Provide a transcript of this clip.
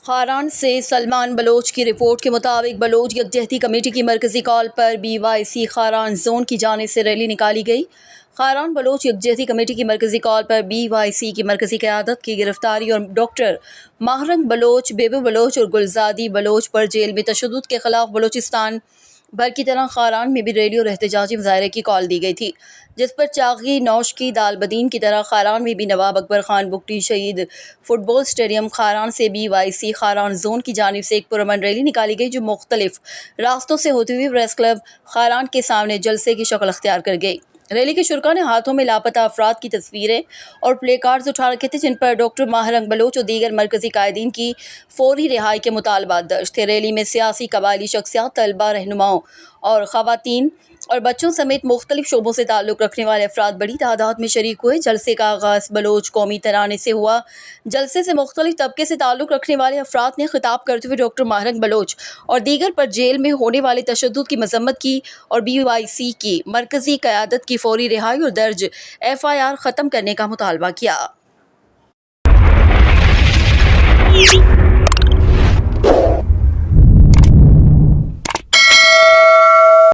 खारान से सलमान बलोच की रिपोर्ट के मुताबिक बलोच यकजहती कमेटी की मरकज़ी कॉल पर BYC खारान जोन की जानिब से रैली निकाली गई। खारान बलोच यकजहती कमेटी की मरकज़ी कॉल पर BYC की मरकज़ी क़यादत की गिरफ्तारी और डॉक्टर महरंग बलोच, बेबी बलोच और गुलजादी बलोच पर जेल में तशद्दुद के ख़िलाफ़ बलोचिस्तान भर की तरह खारान में भी रैली और एहतजाजी मुज़ाहरे की कॉल दी गई थी, जिस पर चागी नौशकी दालबदीन की तरह खारान में भी नवाब अकबर खान बुकटी शहीद फुटबॉल स्टेडियम खारान से BYC खारान जोन की जानिब से एक पुरअमन रैली निकाली गई, जो मुख्तलिफ रास्तों से होती हुई प्रेस क्लब खारान के सामने जलसे की शक्ल अख्तियार कर गई। रैली के शुरका ने हाथों में लापता अफराद की तस्वीरें और प्ले कार्ड्स उठा रखे थे, जिन पर डॉक्टर महरंग बलोच और दीगर मरकजी कायदीन की फौरी रिहाई के मुतालबात दर्ज थे। रैली में सियासी कबायली शख्सियात, तलबा, रहनुमाओं और ख़वातीन और बच्चों समेत मुख्तलिफ शोबों से ताल्लुक़ रखने वाले अफराद बड़ी तादाद में शरीक हुए। जलसे का आगाज़ बलोच कौमी तराने से हुआ। जलसे से मुख्तलिफ तबके से ताल्लुक़ रखने वाले अफराद ने खिताब करते हुए डॉक्टर महरंग बलोच और दीगर पर जेल में होने वाले तशद्दुद की मज़म्मत की और BYC की मरकज़ी क़यादत की फौरी रिहाई और दर्ज FIR ख़त्म करने का मुतालबा किया।